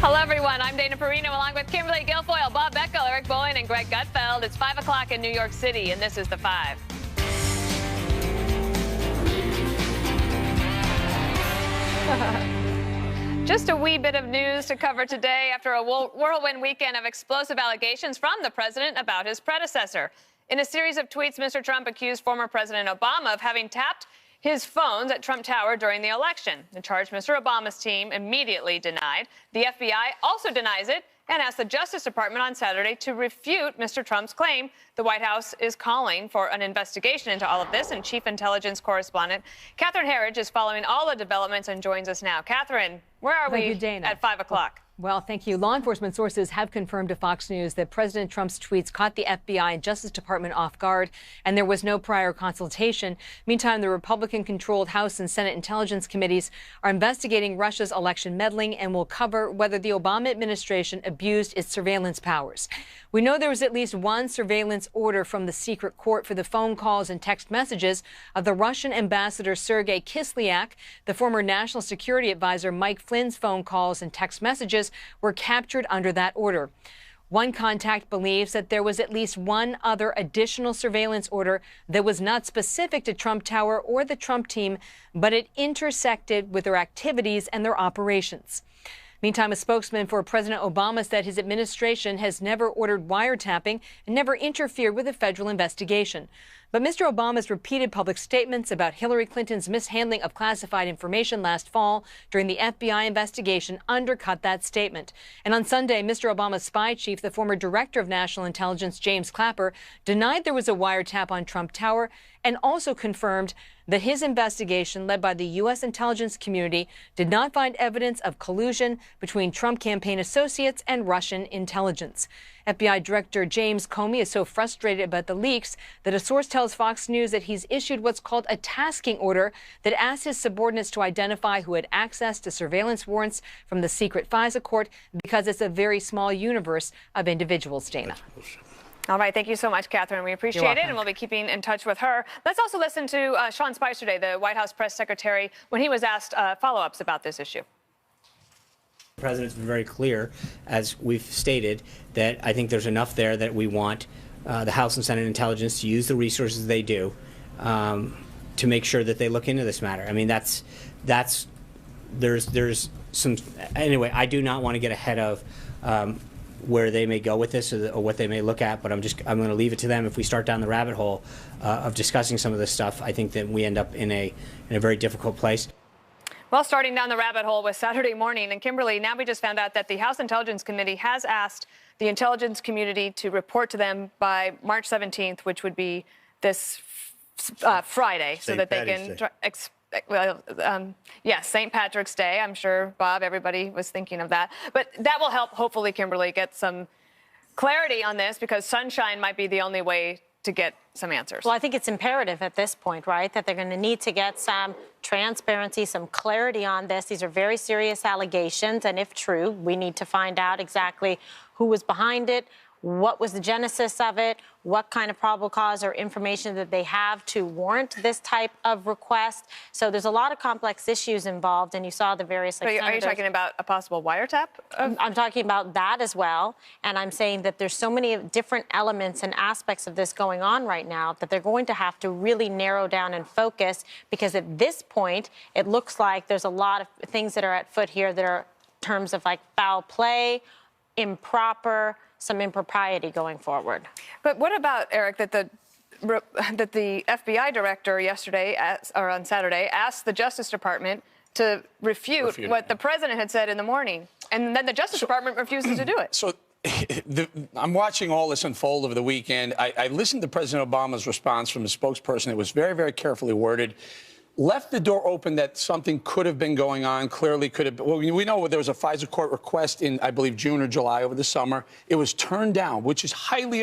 Hello, everyone. I'm Dana Perino, along with Kimberly Guilfoyle, Bob Beckel, Eric Bowen, and Greg Gutfeld. It's 5 o'clock in New York City, and this is The Five. Just a wee bit of news to cover today after a whirlwind weekend of explosive allegations from the president about his predecessor. In a series of tweets, Mr. Trump accused former President Obama of having tapped his phones at Trump Tower during the election. The charge Mr. Obama's team immediately denied. The FBI also denies it and asked the Justice Department on Saturday to refute Mr. Trump's claim. The White House is calling for an investigation into all of this, and Chief Intelligence Correspondent Catherine Herridge is following all the developments and joins us now. Catherine, where are we at 5 o'clock? Well, thank you. Law enforcement sources have confirmed to Fox News that President Trump's tweets caught the FBI and Justice Department off guard, and there was no prior consultation. Meantime, the Republican-controlled House and Senate Intelligence Committees are investigating Russia's election meddling and will cover whether the Obama administration abused its surveillance powers. We know there was at least one surveillance order from the secret court for the phone calls and text messages of the Russian ambassador Sergei Kislyak. The former national security advisor Mike Flynn's phone calls and text messages were captured under that order. One contact believes that there was at least one other additional surveillance order that was not specific to Trump Tower or the Trump team, but it intersected with their activities and their operations. Meantime, a spokesman for President Obama said his administration has never ordered wiretapping and never interfered with a federal investigation. But Mr. Obama's repeated public statements about Hillary Clinton's mishandling of classified information last fall during the FBI investigation undercut that statement. And on Sunday, Mr. Obama's spy chief, the former director of national intelligence, James Clapper, denied there was a wiretap on Trump Tower and also confirmed that his investigation, led by the U.S. intelligence community, did not find evidence of collusion between Trump campaign associates and Russian intelligence. FBI Director James Comey is so frustrated about the leaks that a source tells Fox News that he's issued what's called a tasking order that asks his subordinates to identify who had access to surveillance warrants from the secret FISA court because it's a very small universe of individuals, Dana. All right. Thank you so much, Catherine. We appreciate it, and we'll be keeping in touch with her. Let's also listen to Sean Spicer today, the White House press secretary, when he was asked follow-ups about this issue. The president's been very clear, as we've stated, that I think there's enough there that we want the House and Senate Intelligence to use the resources they do to make sure that they look into this matter. I mean, there's some, anyway, I do not want to get ahead of where they may go with this or what they may look at, but I'm going to leave it to them. If we start down the rabbit hole of discussing some of this stuff, I think that we end up in a very difficult place. Well, starting down the rabbit hole was Saturday morning, and Kimberly, now we just found out that the House Intelligence Committee has asked the intelligence community to report to them by March 17th, which would be this Friday, so that they can yes, St. Patrick's Day. I'm sure, Bob, everybody was thinking of that. But that will help, hopefully, Kimberly, get some clarity on this, because sunshine might be the only way to get some answers. Well, I think it's imperative at this point, right, that they're going to need to get some transparency, some clarity on this. These are very serious allegations, and if true, we need to find out exactly who was behind it, what was the genesis of it, what kind of probable cause or information that they have to warrant this type of request. So there's a lot of complex issues involved, and you saw the various... Are you talking about a possible wiretap? I'm talking about that as well, and I'm saying that there's so many different elements and aspects of this going on right now that they're going to have to really narrow down and focus, because at this point, it looks like there's a lot of things that are at foot here that are in terms of like foul play, improper, some impropriety going forward. But what about, Eric, that the FBI director yesterday, or on Saturday, asked the Justice Department to refute what the president had said in the morning, and then the Justice Department refuses to do it? So I'm watching all this unfold over the weekend. I listened to President Obama's response from his spokesperson. It was very, very carefully worded. Left the door open that something could have been going on, clearly could have been. Well, we know there was a FISA court request in, I believe, June or July over the summer. It was turned down, which is highly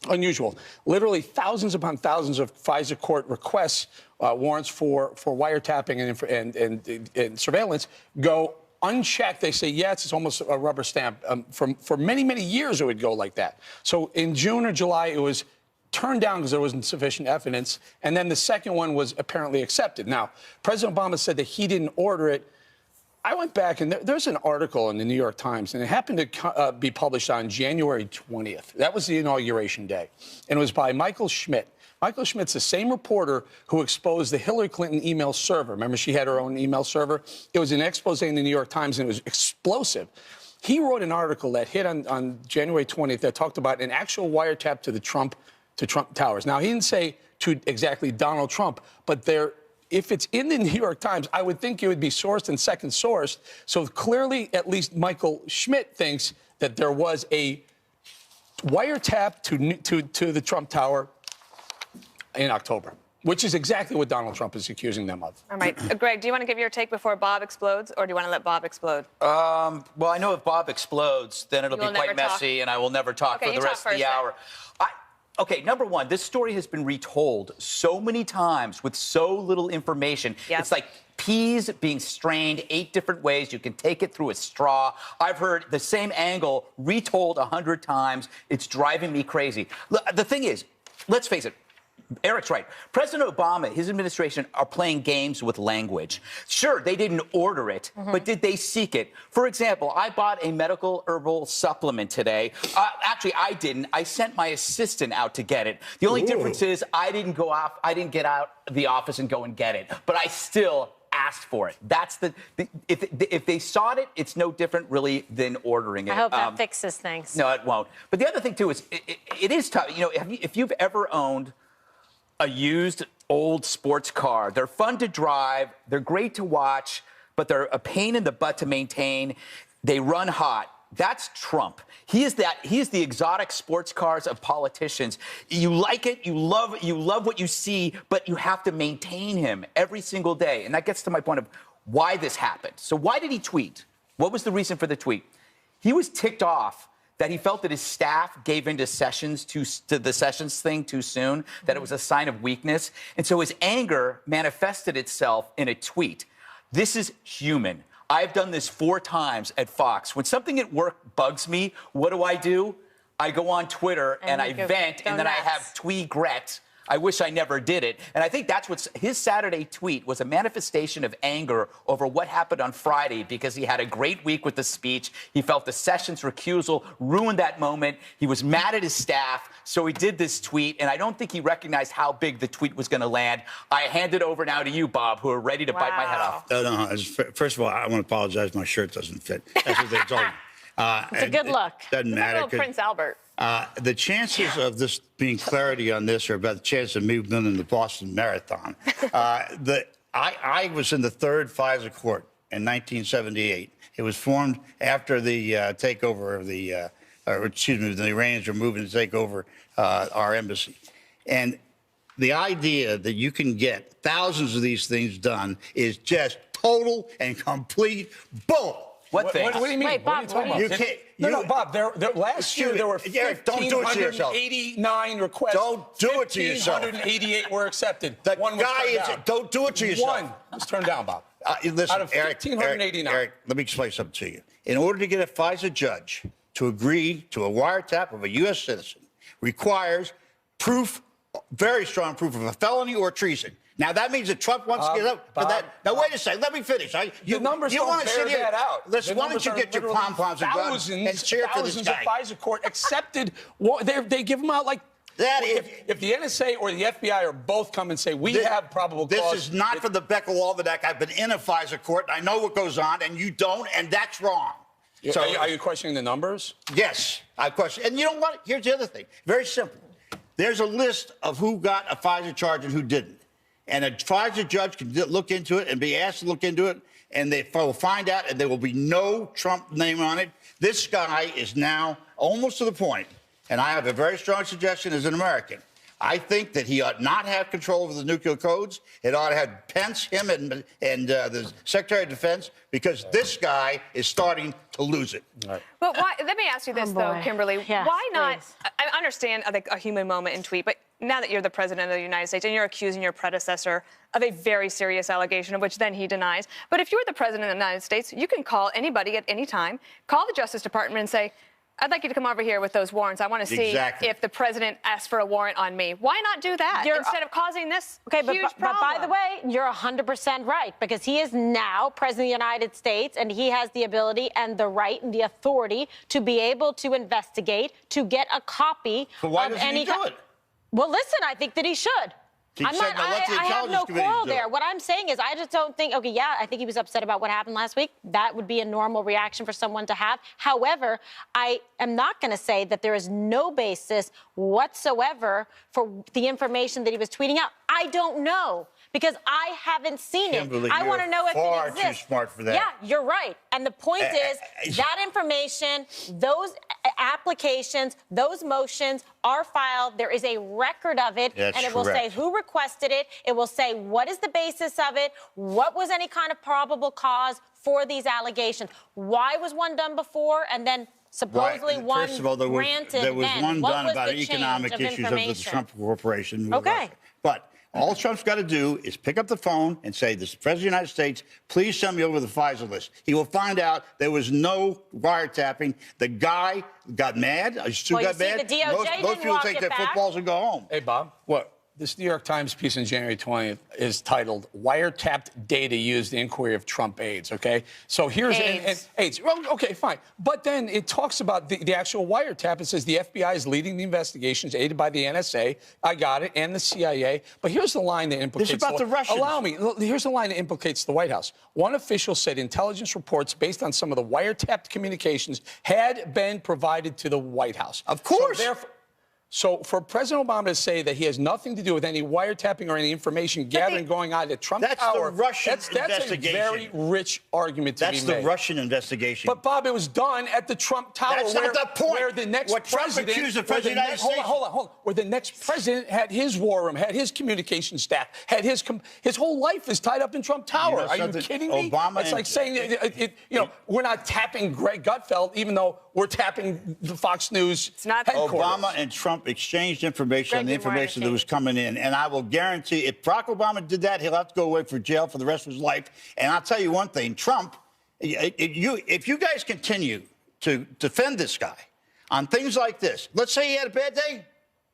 unusual. Literally thousands upon thousands of FISA court requests, warrants for wiretapping and surveillance go unchecked. They say, yes, it's almost a rubber stamp. For many, many years, it would go like that. So in June or July, it was turned down because there wasn't sufficient evidence. And then the second one was apparently accepted. Now, President Obama said that he didn't order it. I went back, and there's an article in the New York Times, and it happened to be published on January 20th. That was the inauguration day. And it was by Michael Schmidt. Michael Schmidt's the same reporter who exposed the Hillary Clinton email server. Remember, she had her own email server? It was an expose in the New York Times, and it was explosive. He wrote an article that hit on January 20th that talked about an actual wiretap to the Trump Towers. Now, he didn't say to exactly Donald Trump, but if it's in the New York Times, I would think it would be sourced and second sourced. So clearly, at least Michael Schmidt thinks that there was a wiretap to the Trump Tower in October, which is exactly what Donald Trump is accusing them of. All right. Greg, do you want to give your take before Bob explodes, or do you want to let Bob explode? Well, I know if Bob explodes, then it'll be quite messy, and I will never talk for the rest of the hour. Okay, number one, this story has been retold so many times with so little information. Yep. It's like peas being strained 8 different ways. You can take it through a straw. I've heard the same angle retold 100 times. It's driving me crazy. The thing is, let's face it, Eric's right. President Obama, his administration are playing games with language. Sure, they didn't order it, but did they seek it? For example, I bought a medical herbal supplement today. Actually, I didn't. I sent my assistant out to get it. The only difference is I didn't get out of the office and go and get it, but I still asked for it. That's if they sought it, it's no different really than ordering it. I hope that fixes things. No, it won't. But the other thing too is it is tough. You know, if you've ever owned a used old sports car, they're fun to drive, they're great to watch, but they're a pain in the butt to maintain. They run hot. That's Trump. He is the exotic sports cars of politicians. You like it, you love what you see, but you have to maintain him every single day. And that gets to my point of why this happened. So why did he tweet? What was the reason for the tweet? He was ticked off that he felt that his staff gave into to the Sessions thing too soon, that it was a sign of weakness. And so his anger manifested itself in a tweet. This is human. I've done this 4 times at Fox. When something at work bugs me, what do? I go on Twitter and I vent, and then I have tweegret. I wish I never did it. And I think that's what his Saturday tweet was, a manifestation of anger over what happened on Friday, because he had a great week with the speech. He felt the Sessions recusal ruined that moment. He was mad at his staff, so he did this tweet, and I don't think he recognized how big the tweet was going to land. I hand it over now to you, Bob, who are ready to bite my head off. No. First of all, I want to apologize. My shirt doesn't fit. That's what they told me. It's a good look. Doesn't matter. Little Prince Albert. The chances of this being clarity on this are about the chance of me winning the Boston Marathon. I was in the 3rd FISA court in 1978. It was formed after the takeover of the Iranians were moving to take over our embassy. And the idea that you can get thousands of these things done is just total and complete bull. What do you mean? Wait, Bob, what are you talking about? You can't. No, Bob. Last year there were Don't do it to yourself. 1,589 requests. Don't do it to yourself. 1,588 were accepted. The One was guy turned is. down. Don't do it to yourself. One was turned down, Bob. Listen, Out of 1,589. Eric, let me explain something to you. In order to get a FISA judge to agree to a wiretap of a U.S. citizen requires proof, very strong proof of a felony or treason. Now, that means that Trump wants to get up for that. Now, wait a second. Let me finish. The numbers don't bear that out. Listen, why don't you get your pom-poms and cheer for this guy? Thousands of FISA court accepted. They give them out like that. If the NSA or the FBI or both come and say, we have probable cause. This is not for the Beckel Almanac. I've been in a FISA court. I know what goes on, and you don't, and that's wrong. So, are you questioning the numbers? Yes, I question. And you know what? Here's the other thing. Very simple. There's a list of who got a FISA charge and who didn't. And a FISA judge can look into it and be asked to look into it, and they will find out, and there will be no Trump name on it. This guy is now almost to the point, and I have a very strong suggestion as an American. I think that he ought not have control over the nuclear codes. It ought to have Pence, him, and the Secretary of Defense, because this guy is starting to lose it. But why? Let me ask you this, though, Kimberly. Yes, why not? please. I understand a human moment in tweet, but now that you're the president of the United States and you're accusing your predecessor of a very serious allegation, of which then he denies. But if you're the president of the United States, you can call anybody at any time, call the Justice Department and say, I'd like you to come over here with those warrants. I want to see Exactly. if the president asked for a warrant on me. Why not do that instead of causing this huge problem? But by the way, you're 100% right, because he is now president of the United States, and he has the ability and the right and the authority to be able to investigate, to get a copy But why of doesn't any he do it? Well, listen, I think that he should. He I'm said, not, "Now let the I have Intelligence no Committee quarrel do there. it." What I'm saying is, I just don't think, okay, yeah, I think he was upset about what happened last week. That would be a normal reaction for someone to have. However, I am not going to say that there is no basis whatsoever for the information that he was tweeting out. I don't know, because I haven't seen Kimberly, it. I want to you're know if far it too exists. smart for that. Yeah, you're right. And the point is that information, those applications, those motions are filed. There is a record of it. That's and it will say correct. who requested it. It will say what is the basis of it, what was any kind of probable cause for these allegations. Why was one done before and then supposedly one First of all, there was granted one then? What done was about the change economic of issues of the information? Trump Corporation. with Okay. Russia. But all Trump's got to do is pick up the phone and say, "This President of the United States, please send me over the FISA list." He will find out there was no wiretapping. The guy got mad. He still Well, you got see, mad. the DOJ most didn't people walk take it their back. footballs and go home. Hey, Bob. What? This New York Times piece on January 20th is titled "Wiretapped Data Used in Inquiry of Trump Aides." Okay, so here's aides. Well, okay, fine, but then it talks about the actual wiretap. It says the FBI is leading the investigations, aided by the NSA. I got it, and the CIA. But here's the line that implicates. This is about the Russians. Allow me. Here's the line that implicates the White House. One official said intelligence reports based on some of the wiretapped communications had been provided to the White House. Of course. So for President Obama to say that he has nothing to do with any wiretapping or any information gathering going on at Trump That's Tower, the Russian that's investigation. a very rich argument to That's be the made. Russian investigation. But Bob, it was done at the Trump Tower. That's where, not the point. Where the next What Trump president, accused the President of the United States- hold on. Where the next president had his war room, had his communication staff, had his whole life is tied up in Trump Tower. know Are you something? kidding me? Obama it's and- like saying, we're not tapping Greg Gutfeld, even though we're tapping the Fox News not- headquarters. Obama and Trump exchanged information on the Greg, you weren't information that was coming in. And I will guarantee if Barack Obama did that, he'll have to go away for jail for the rest of his life. And I'll tell you one thing, Trump, if you guys continue to defend this guy on things like this, let's say he had a bad day,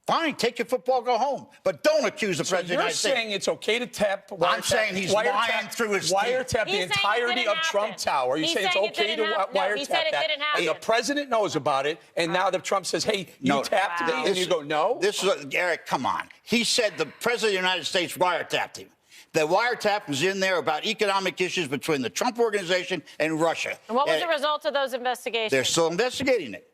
fine, take your football, go home. But don't accuse the President of the You're United States. saying it's okay to tap wiretap, I'm saying he's lying through his teeth. wiretap the He's saying it entirety didn't of Trump happen. Tower. You He's say it's saying it okay to didn't happen. No, he wiretap said it that, didn't and the happen. president knows about it, and now that Trump says, "Hey, you No. tapped me," and you go, "No." This is Eric. Come on. He said the President of the United States wiretapped him. The wiretap was in there about economic issues between the Trump Organization and Russia. And what was the result of those investigations? They're still investigating it.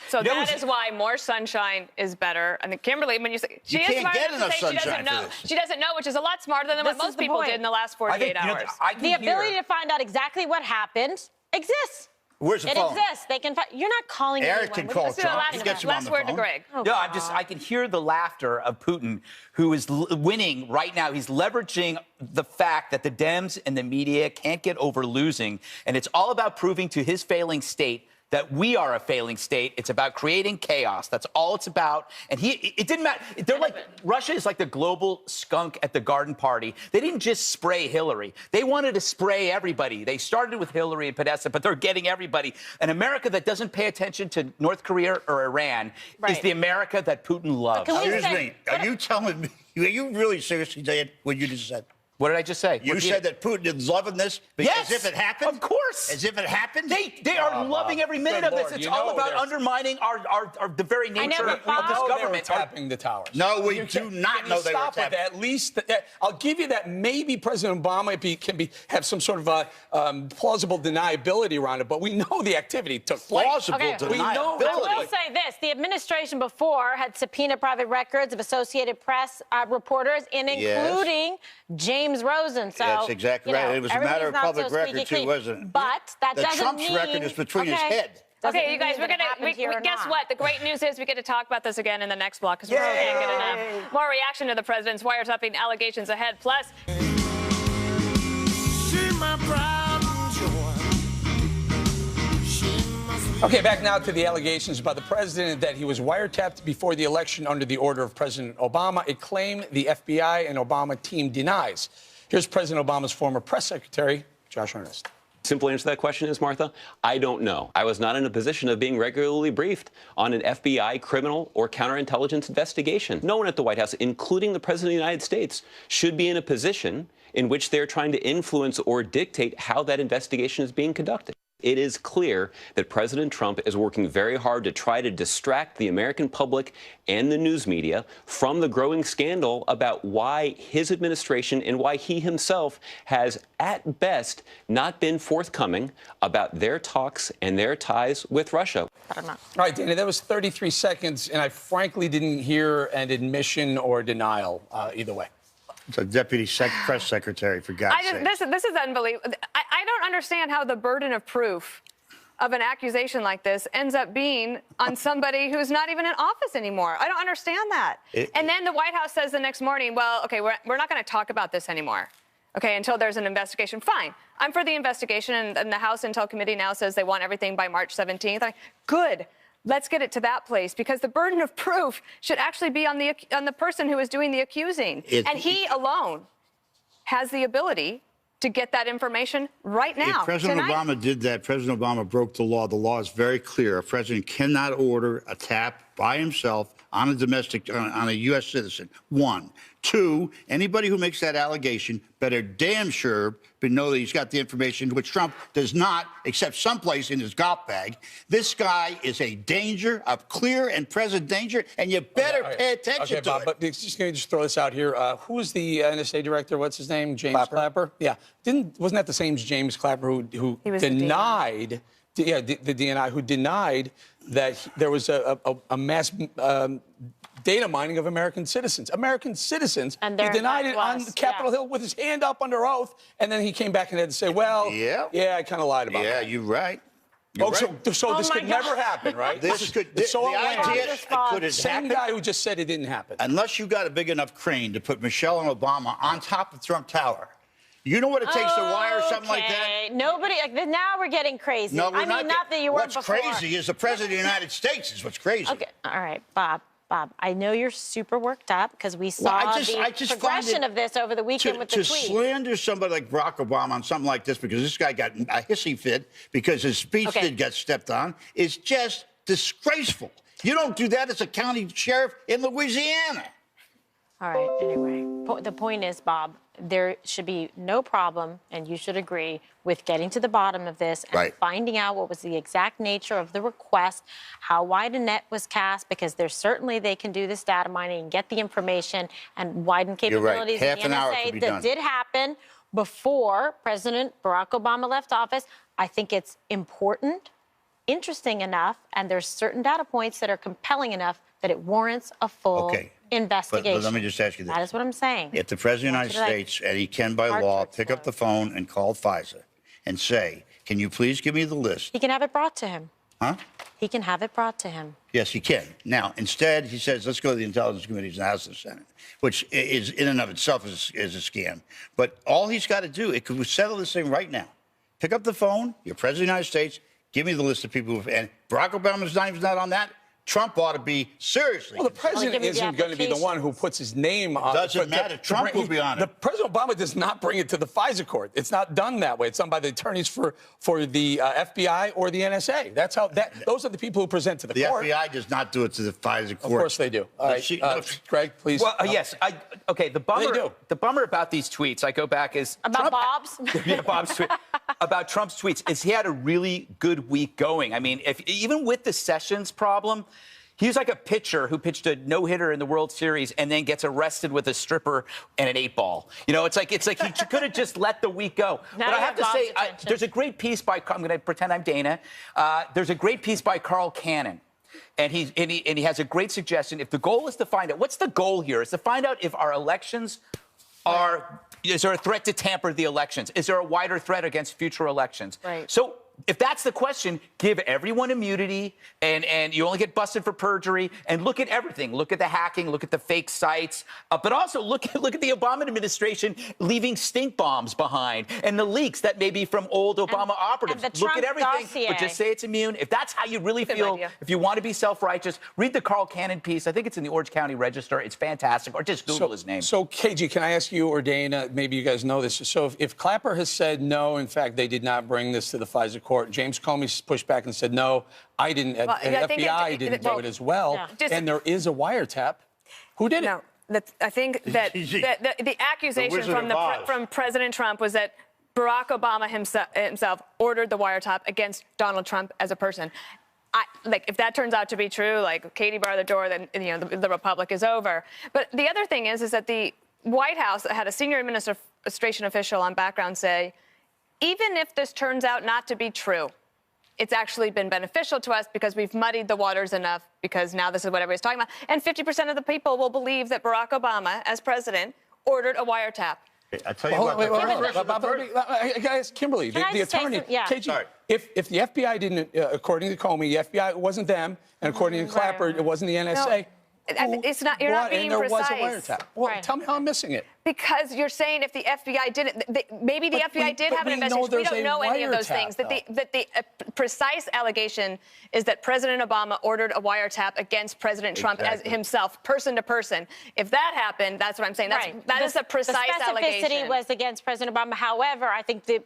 So That that was- is why more sunshine is better. And Kimberly, when you say she You is can't smart get enough to enough say she doesn't sunshine for know. this. She doesn't know, which is a lot smarter than This what is most the people point. did in the last I 48 think, hours. I can The ability hear- to find out exactly what happened exists. Where's the It phone? exists. They can. You're not calling Eric anyone. can What are call you Let's do the Trump. last, He gets him on last the word to phone. Greg. No, I can hear the laughter of Putin, who is winning right now. He's leveraging the fact that the Dems and the media can't get over losing. And it's all about proving to his failing state that we are a failing state. It's about creating chaos. That's all it's about. And it didn't matter. They're like, Russia is like the global skunk at the garden party. They didn't just spray Hillary. They wanted to spray everybody. They started with Hillary and Podesta, but they're getting everybody. An America that doesn't pay attention to North Korea or Iran is Right. the America that Putin loves. Can we Excuse say- me. Are you telling me? Are you really seriously saying what you just said? What did I just say? You Repeat said it. that Putin is loving this because Yes, as if it happened? of course. As if it happened? They are loving every minute Good of this. Lord, It's you all know about there's- undermining the very nature never of thought- this They were government. tapping the towers. No, we You do can- not can know you they were stop with tapping. that? At least I'll give you that. Maybe President Obama have some sort of a plausible deniability around it, but we know the activity took place. Plausible Okay. We know I will deniability. say this. The administration before had subpoenaed private records of Associated Press reporters, and Yes. including James Rosen. So, That's exactly you know, right. It was a matter of everybody's not public so squeaky record, too, clean. wasn't it? But that The doesn't Trump's mean... record is between his Okay. head. Doesn't Okay, you guys, mean we're that it gonna. happened here or Guess not. what? The great news is we get to talk about this again in the next block because we really can't get enough. More reaction to the president's wiretapping allegations ahead. Plus, Okay, back now to the allegations by the president that he was wiretapped before the election under the order of President Obama, a claim the FBI and Obama team denies. Here's President Obama's former press secretary, Josh Earnest. Simple answer to that question is, Martha, I don't know. I was not in a position of being regularly briefed on an FBI criminal or counterintelligence investigation. No one at the White House, including the President of the United States, should be in a position in which they're trying to influence or dictate how that investigation is being conducted. It is clear that President Trump is working very hard to try to distract the American public and the news media from the growing scandal about why his administration and why he himself has, at best, not been forthcoming about their talks and their ties with Russia. All right, Dana, that was 33 seconds, and I frankly didn't hear an admission or denial either way. It's a deputy press secretary, for God's sake. This is unbelievable. I don't understand how the burden of proof of an accusation like this ends up being on somebody who's not even in office anymore. I don't understand that. And then the White House says the next morning, well, okay, we're not going to talk about this anymore, okay, until there's an investigation. Fine. I'm for the investigation, and the House Intel Committee now says they want everything by March 17th. Good. Let's get it to that place, because the burden of proof should actually be on the person who is doing the accusing. And he alone has the ability to get that information right now. If President Obama did that, President Obama broke the law. The law is very clear. A president cannot order a tap by himself on a U.S. citizen. 1. 2, anybody who makes that allegation better damn sure know that he's got the information, which Trump does not, except someplace in his golf bag. This guy is a danger, a clear and present danger, and you better pay attention to Bob, it. but just going to throw this out here. Who is the NSA director? What's his name? James Clapper? Yeah. Wasn't that the same James Clapper who denied... Yeah, the DNI, who denied that there was a mass data mining of American citizens. American citizens. And he denied it on Capitol Hill with his hand up under oath, and then he came back and had to say, well, yeah, I kind of lied about that. Yeah, you're right. So this could never happen, right? The idea could have same happened. guy who just said it didn't happen. Unless you got a big enough crane to put Michelle and Obama on top of Trump Tower. You know what it takes to wire something like that? Nobody. Now we're getting crazy. No, we're not that you weren't What's before. crazy is the President of the United States is what's crazy. Okay. All right, Bob, I know you're super worked up because we saw the progression of this over the weekend with the tweet. To slander somebody like Barack Obama on something like this because this guy got a hissy fit because his speech did get stepped on is just disgraceful. You don't do that as a county sheriff in Louisiana. All right, anyway, the point is, Bob, there should be no problem, and you should agree, with getting to the bottom of this and finding out what was the exact nature of the request, how wide a net was cast, because there's certainly they can do this data mining and get the information and widen capabilities of the NSA that did happen before President Barack Obama left office. I think it's important, interesting enough, and there's certain data points that are compelling enough that it warrants a full investigation. But let me just ask you this. That is what I'm saying. If the President of the United States, and he can by law, pick up the phone and call FISA and say, can you please give me the list? He can have it brought to him. Huh? He can have it brought to him. Yes, he can. Now, instead, he says, let's go to the Intelligence Committees in the House and Senate, which is in and of itself is a scam. But all he's got to do, it could settle this thing right now. Pick up the phone, you're President of the United States, give me the list of people who, and Barack Obama's not on that. Trump ought to be seriously. Well, the president isn't going to be the one who puts his name on it. Doesn't matter. Trump will be on it. The President Obama does not bring it to the FISA court. It's not done that way. It's done by the attorneys for the FBI or the NSA. That's how those are the people who present to the court. The FBI does not do it to the FISA court. Of course they do. All right, Greg, please. Well, yes. Okay. The bummer about these tweets, I go back is about Bob's. Yeah, Bob's tweet about Trump's tweets is he had a really good week going. I mean, even with the Sessions problem. He was like a pitcher who pitched a no-hitter in the World Series and then gets arrested with a stripper and an 8-ball. You know, it's like he could have just let the week go. Now but I have to say, there's a great piece by, I'm going to pretend I'm Dana. There's a great piece by Carl Cannon. And he has a great suggestion. If the goal is to find out, what's the goal here? Is to find out if our elections is there a threat to tamper the elections? Is there a wider threat against future elections? Right. So if that's the question, give everyone immunity, and you only get busted for perjury. And look at everything. Look at the hacking. Look at the fake sites. But also look at the Obama administration leaving stink bombs behind, and the leaks that may be from old Obama operatives. And the Look Trump at everything, dossier. but just say it's immune. If that's how you really Good feel, idea. if you want to be self-righteous, read the Carl Cannon piece. I think it's in the Orange County Register. It's fantastic. Or just Google his name. So, KG, can I ask you or Dana, maybe you guys know this. So if Clapper has said no, in fact, they did not bring this to the FISA court, James Comey pushed back and said, no, I didn't, and I think FBI didn't do it as well, and there is a wiretap. Who did it? No, I think that the accusation from President Trump was that Barack Obama himself ordered the wiretap against Donald Trump as a person. If that turns out to be true, like Katie barred the door, then the republic is over. But the other thing is that the White House had a senior administration official on background say, even if this turns out not to be true, it's actually been beneficial to us because we've muddied the waters enough, because now this is what everybody's talking about. And 50% of the people will believe that Barack Obama, as president, ordered a wiretap. I tell you what, guys, Kimberly, the attorney, KG, Sorry. if the FBI didn't, according to Comey, the FBI, it wasn't them, and according to Clapper, it wasn't the NSA. It's not. You're not being precise. And there was a wiretap. Well, tell me how I'm missing it. Because you're saying if the FBI didn't, maybe the FBI did have an investigation. We don't know any of those things. That the precise allegation is that President Obama ordered a wiretap against President Trump as himself, person to person. If that happened, that's what I'm saying. That is a precise allegation. The specificity was against President Obama. However, I think the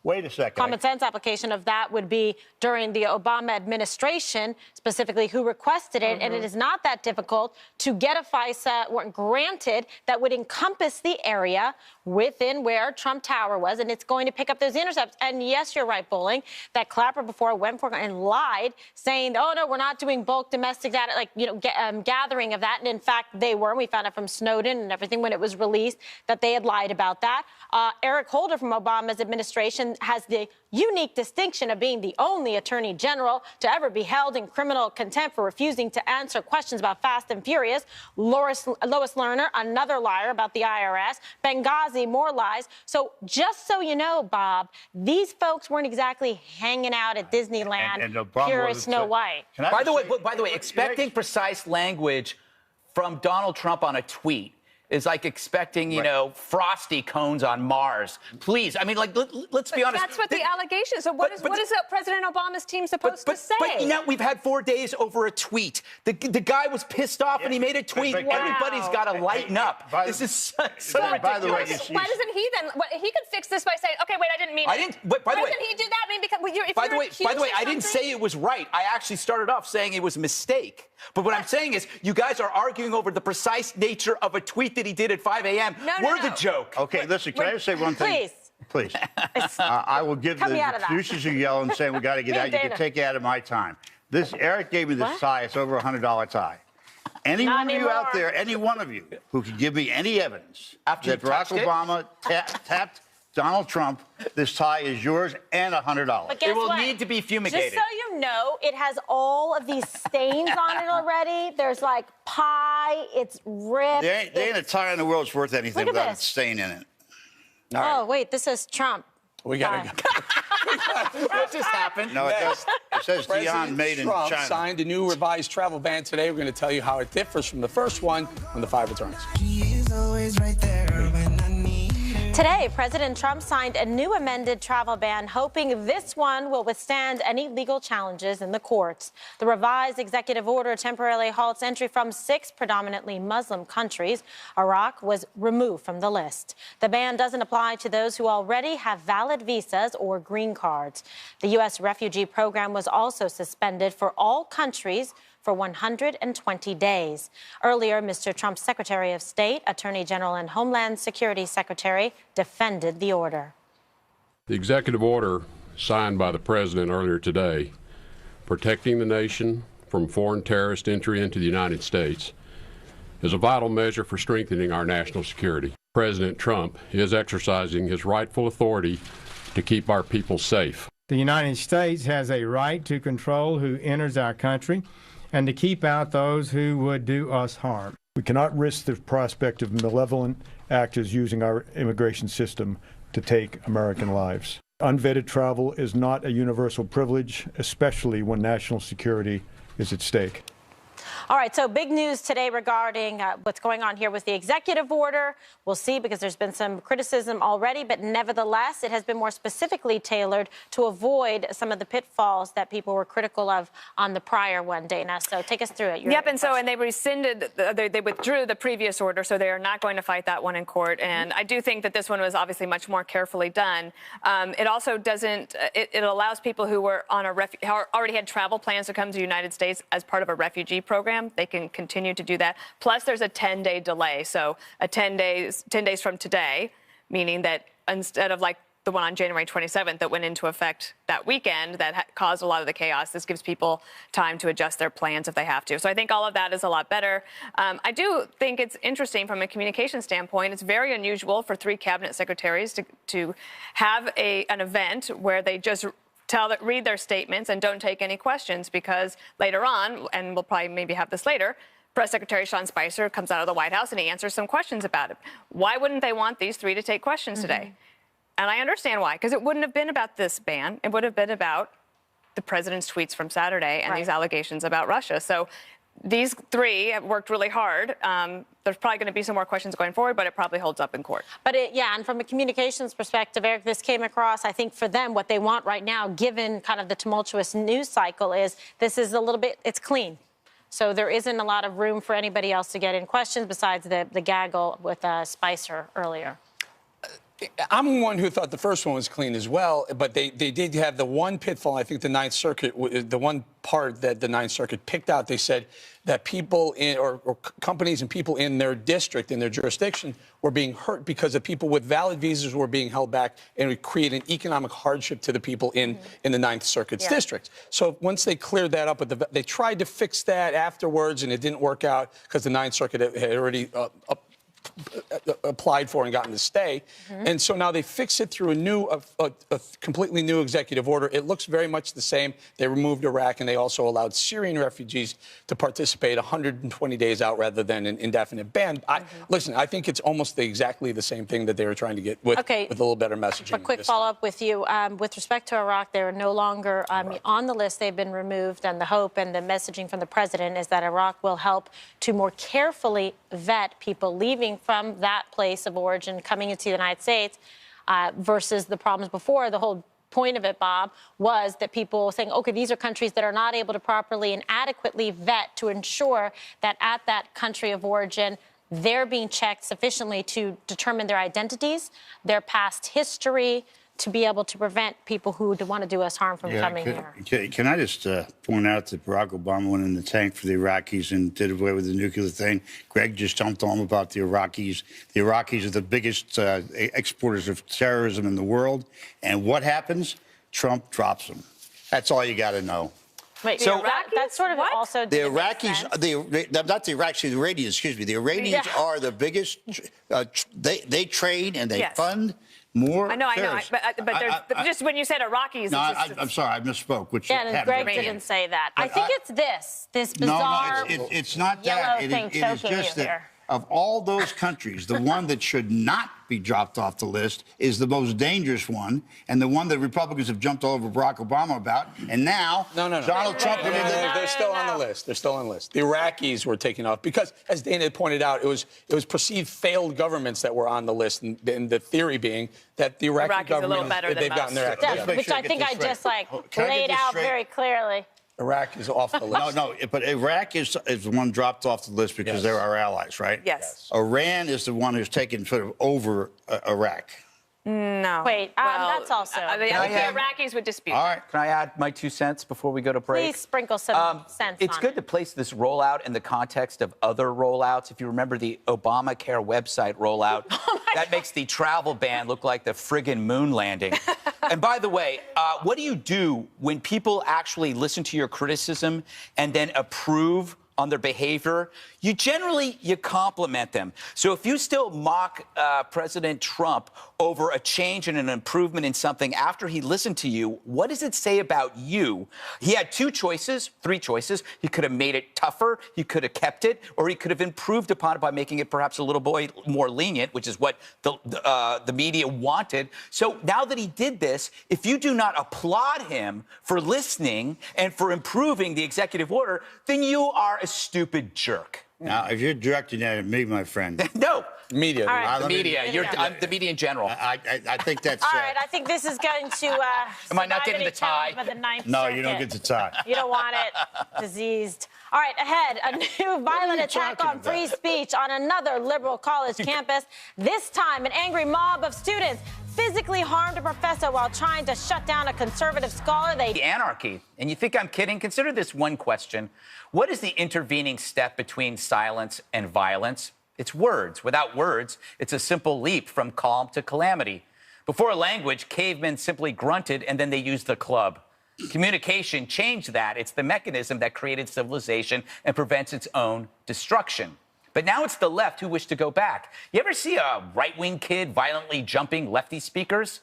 wait a second. Common sense application of that would be during the Obama administration, specifically who requested it. And it is not that difficult to get a FISA warrant granted that would encompass the area within where Trump Tower was. And it's going to pick up those intercepts. And yes, you're right, Bowling, that Clapper before went for and lied, saying, oh, no, we're not doing bulk domestic data, gathering of that. And in fact, they were. We found out from Snowden and everything when it was released that they had lied about that. Eric Holder from Obama's administration has the unique distinction of being the only attorney general to ever be held in criminal contempt for refusing to answer questions about Fast and Furious. Lois Lerner, another liar about the IRS. Benghazi, more lies. So just so you know, Bob, these folks weren't exactly hanging out at Disneyland, pure as Snow White. By the way, expecting precise language from Donald Trump on a tweet is like expecting, frosty cones on Mars. Please, I mean, let's be honest. That's what the allegation is. So what is President Obama's team supposed to say? But we've had 4 days over a tweet. The guy was pissed off and he made a tweet. Everybody's got to lighten up. This is so ridiculous. By the way, why doesn't he then? He could fix this by saying, "Okay, wait, I didn't mean it." Why doesn't he do that? I mean, because by the way, I didn't say it was right. I actually started off saying it was a mistake. But what I'm saying is, you guys are arguing over the precise nature of a tweet that he did at 5 a.m. We're the joke. Okay, listen, can I just say one thing? Please. I will give the producers who yell and say we got to get out. You can take it out of my time. Eric gave me this tie. It's over $100 tie. Any one of you out there, any one of you who can give me any evidence that Barack Obama tapped Donald Trump, this tie is yours and $100. But guess it will what? need to be fumigated. Just so you know, it has all of these stains on it already. There's like pie, it's ripped. There ain't a tie in the world that's worth anything without a stain in it. Oh, wait, this is Trump. We got to go. What just happened? No, it does. It says Dion made in Trump China. Signed a new revised travel ban today. We're going to tell you how it differs from the first one when the 5 returns. He is always right there when I need him. Today, President Trump signed a new amended travel ban, hoping this one will withstand any legal challenges in the courts. The revised executive order temporarily halts entry from 6 predominantly Muslim countries. Iraq was removed from the list. The ban doesn't apply to those who already have valid visas or green cards. The U.S. refugee program was also suspended for all countries for 120 days. Earlier, Mr. Trump's Secretary of State, Attorney General, and Homeland Security Secretary defended the order. The executive order signed by the president earlier today, protecting the nation from foreign terrorist entry into the United States, is a vital measure for strengthening our national security. President Trump is exercising his rightful authority to keep our people safe. The United States has a right to control who enters our country and to keep out those who would do us harm. We cannot risk the prospect of malevolent actors using our immigration system to take American lives. Unvetted travel is not a universal privilege, especially when national security is at stake. All right, so big news today regarding what's going on here with the executive order. We'll see, because there's been some criticism already, but nevertheless, it has been more specifically tailored to avoid some of the pitfalls that people were critical of on the prior one, Dana. So take us through it. Yep, and they rescinded, they withdrew the previous order, so they are not going to fight that one in court. And I do think that this one was obviously much more carefully done. It also doesn't, it allows people who were on already had travel plans to come to the United States as part of a refugee program. They can continue to do that. Plus, there's a 10-day delay. So 10 days from today, meaning that instead of like the one on January 27th that went into effect that weekend that caused a lot of the chaos, this gives people time to adjust their plans if they have to. So I think all of that is a lot better. I do think it's interesting from a communication standpoint. It's very unusual for 3 cabinet secretaries to have an event where they just read their statements and don't take any questions, because later on, and we'll probably maybe have this later, Press Secretary Sean Spicer comes out of the White House and he answers some questions about it. Why wouldn't they want these 3 to take questions today? And I understand why, because it wouldn't have been about this ban. It would have been about the president's tweets from Saturday and these allegations about Russia. So these 3 have worked really hard. There's probably going to be some more questions going forward, but it probably holds up in court. But and from a communications perspective, Eric, this came across, I think for them, what they want right now, given kind of the tumultuous news cycle, is this is a little bit, it's clean. So there isn't a lot of room for anybody else to get in questions besides the gaggle with Spicer earlier. I'm one who thought the first one was clean as well, but they did have the one pitfall. I think the Ninth Circuit, the one part that the Ninth Circuit picked out, they said that people or companies and people in their district, in their jurisdiction, were being hurt because the people with valid visas were being held back, and it would create an economic hardship to the people in the Ninth Circuit's district. So once they cleared that up, they tried to fix that afterwards, and it didn't work out because the Ninth Circuit had already applied for and gotten to stay. And so now they fix it through a completely new executive order. It looks very much the same. They removed Iraq, and they also allowed Syrian refugees to participate 120 days out rather than an indefinite ban. Listen, I think it's almost exactly the same thing that they were trying to get with a little better messaging. A quick follow-up with you. With respect to Iraq, they're no longer on the list. They've been removed, and the hope and the messaging from the president is that Iraq will help to more carefully vet people leaving from that place of origin coming into the United States versus the problems before. The whole point of it, Bob, was that people were saying, okay, these are countries that are not able to properly and adequately vet to ensure that at that country of origin, they're being checked sufficiently to determine their identities, their past history, to be able to prevent people who want to do us harm from coming here. Can I just point out that Barack Obama went in the tank for the Iraqis and did away with the nuclear thing? Greg just jumped on about the Iraqis. The Iraqis are the biggest exporters of terrorism in the world. And what happens? Trump drops them. That's all you got to know. Wait, so that's sort of also the Iraqis, not the Iraqis, the Iranians, excuse me. The Iranians are the biggest. They train and they fund more. I know, but just when you said Iraqis. No, I'm sorry, I misspoke. Which and Greg didn't say that. I think it's this bizarre. No, it's not that. It is just that of all those countries, the one that should not be dropped off the list is the most dangerous one, and the one that Republicans have jumped all over Barack Obama about. And now, Donald Trump. They're still on the list. They're still on the list. The Iraqis were taken off because, as Dana pointed out, it was perceived failed governments that were on the list, and the theory being that the Iraqi government they've gotten their act together. Which I think I just laid out very clearly. Iraq is off the list. No, but Iraq is the one dropped off the list because they're our allies, right? Yes. Iran is the one who's taken sort of over Iraq. No. Wait, that's also. I think the Iraqis would dispute. All right. Can I add my 2 cents before we go to break? Please sprinkle some sense. It's good to place this rollout in the context of other rollouts. If you remember the Obamacare website rollout, that makes the travel ban look like the friggin' moon landing. And by the way, what do you do when people actually listen to your criticism and then approve on their behavior, you compliment them. So if you still mock President Trump over a change and an improvement in something after he listened to you, what does it say about you? He had three choices. He could have made it tougher, he could have kept it, or he could have improved upon it by making it perhaps a little more lenient, which is what the media wanted. So now that he did this, if you do not applaud him for listening and for improving the executive order, then you are a stupid jerk. Now, if you're directing that at me, my friend. No. Media. All right. The media. The media in general. I think that's. All right, I think this is going to. Am I not getting the tie? The Ninth No, Circuit. you don't get the tie. You don't want it. Diseased. All right, ahead. A new violent attack on free speech on another liberal college campus. This time, an angry mob of students physically harmed a professor while trying to shut down a conservative scholar. The anarchy. And you think I'm kidding? Consider this one question. What is the intervening step between silence and violence? It's words. Without words, it's a simple leap from calm to calamity. Before language, cavemen simply grunted and then they used the club. Communication changed that. It's the mechanism that created civilization and prevents its own destruction. But now it's the left who wish to go back. You ever see a right-wing kid violently jumping lefty speakers?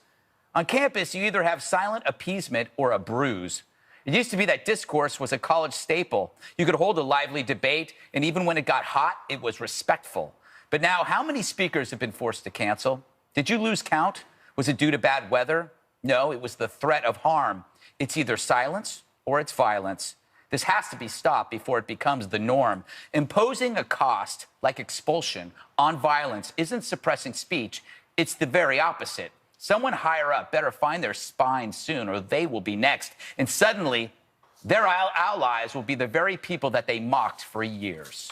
On campus, you either have silent appeasement or a bruise. It used to be that discourse was a college staple. You could hold a lively debate, and even when it got hot, it was respectful. But now, how many speakers have been forced to cancel? Did you lose count? Was it due to bad weather? No, it was the threat of harm. It's either silence or it's violence. This has to be stopped before it becomes the norm. Imposing a cost, like expulsion, on violence isn't suppressing speech. It's the very opposite. Someone higher up better find their spine soon, or they will be next. And suddenly, their allies will be the very people that they mocked for years.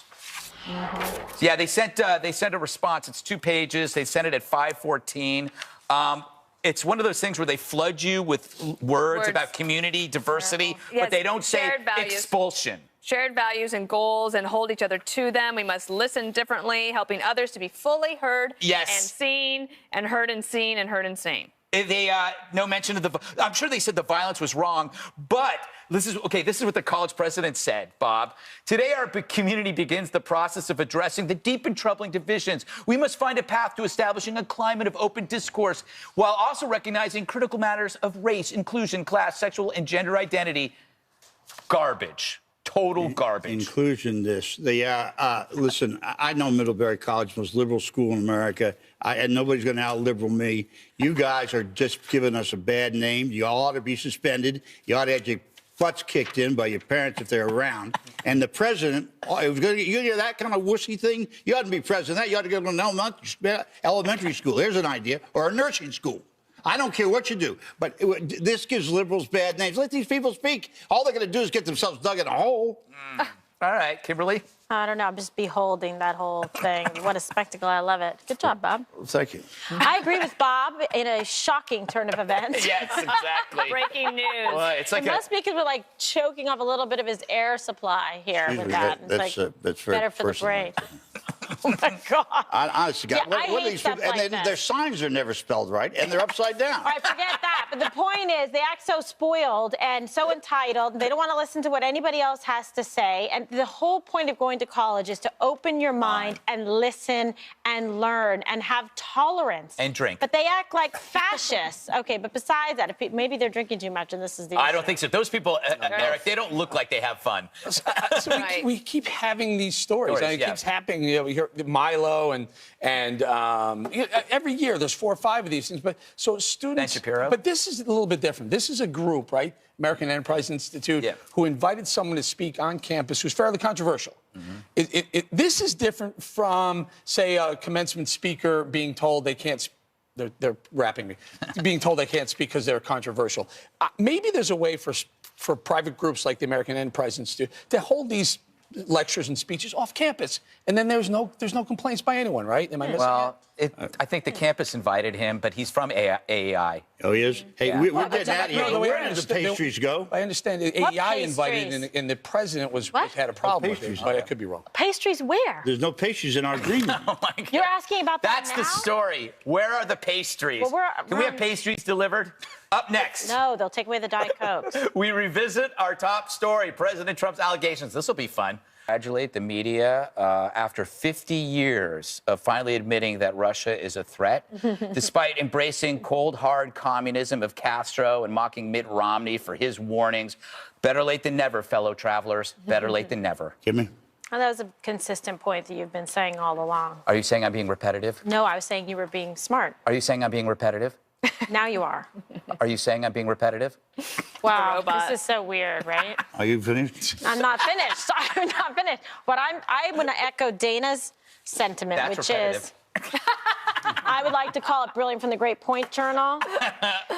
So yeah, they sent a response. It's 2 pages. They sent it at 5:14. It's one of those things where they flood you with words about community, diversity, but they don't say expulsion. Shared values and goals, and hold each other to them. We must listen differently, helping others to be fully heard and seen, and heard and seen, and heard and seen. They no mention of the. I'm sure they said the violence was wrong, but this is what the college president said, Bob. Today, our community begins the process of addressing the deep and troubling divisions. We must find a path to establishing a climate of open discourse, while also recognizing critical matters of race, inclusion, class, sexual, and gender identity. Garbage. Total garbage. Inclusion, listen, I know Middlebury College, most liberal school in America, and nobody's going to out-liberal me. You guys are just giving us a bad name. You all ought to be suspended. You ought to have your butts kicked in by your parents if they're around. And the president, you hear that kind of wussy thing? You ought to be president. You ought to go to an elementary school. Here's an idea. Or a nursing school. I don't care what you do, but this gives liberals bad names. Let these people speak. All they're going to do is get themselves dug in a hole. All right, Kimberly. I don't know. I'm just beholding that whole thing. What a spectacle. I love it. Good job, Bob. Thank you. I agree with Bob in a shocking turn of events. Yes, exactly. Breaking news. Well, it's like it must be because we're like choking off a little bit of his air supply here with that. That's very better for the personal. brain. Oh my God. Honestly, God, Yeah, I what are hate these stuff people? like And that. their signs are never spelled right, and they're upside down. All right, forget that. But the point is, they act so spoiled and so entitled. They don't want to listen to what anybody else has to say. And the whole point of going to college is to open your mind and listen and learn and have tolerance. And drink. But they act like fascists. Okay, but besides that, maybe they're drinking too much, and this is the I don't think so. Those people, Eric, they don't look like they have fun. So we keep having these stories. It keeps happening. You know, we hear Milo and every year there's 4 or 5 of these things. But so students. Ben Shapiro. But this is a little bit different. This is a group, right? American Enterprise Institute, who invited someone to speak on campus who's fairly controversial. This is different from, say, a commencement speaker being told they can't. They're wrapping me. Being told they can't speak because they're controversial. Maybe there's a way for private groups like the American Enterprise Institute to hold these lectures and speeches off campus, and then there's no complaints by anyone, right? Am I missing I think the campus invited him, but he's from AEI. Oh, he is? Hey, we're getting out of here. Where did the pastries go? I understand AEI invited, and the president had a problem with it, but I could be wrong. Pastries where? There's no pastries in our agreement. Oh my God. You're asking about that That's now? the story. Where are the pastries? Well, Can we have pastries delivered? Up next. No, they'll take away the Diet Coke. We revisit our top story, President Trump's allegations. This will be fun. Congratulate the media after 50 years of finally admitting that Russia is a threat, despite embracing cold, hard communism of Castro and mocking Mitt Romney for his warnings. Better late than never, fellow travelers. Better late than never. Kimmy? Well, that was a consistent point that you've been saying all along. Are you saying I'm being repetitive? No, I was saying you were being smart. Are you saying I'm being repetitive? Now you are. Are you saying I'm being repetitive? Wow, this is so weird, right? Are you finished? I'm not finished. I'm not finished. But I'm going to echo Dana's sentiment, That's which repetitive. is, I would like to call it brilliant from the Great Point Journal.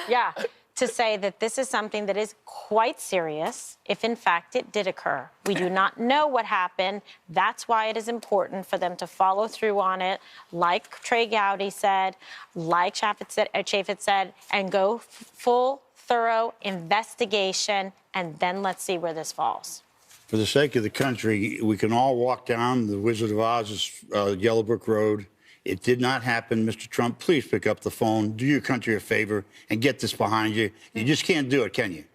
Yeah, to say that this is something that is quite serious, if in fact it did occur. We do not know what happened. That's why it is important for them to follow through on it, like Trey Gowdy said, like Chaffetz said, and go full, thorough investigation, and then let's see where this falls. For the sake of the country, we can all walk down the Wizard of Oz's Yellow Brick Road. It did not happen. Mr. Trump, please pick up the phone, do your country a favor, and get this behind you. You just can't do it, can you?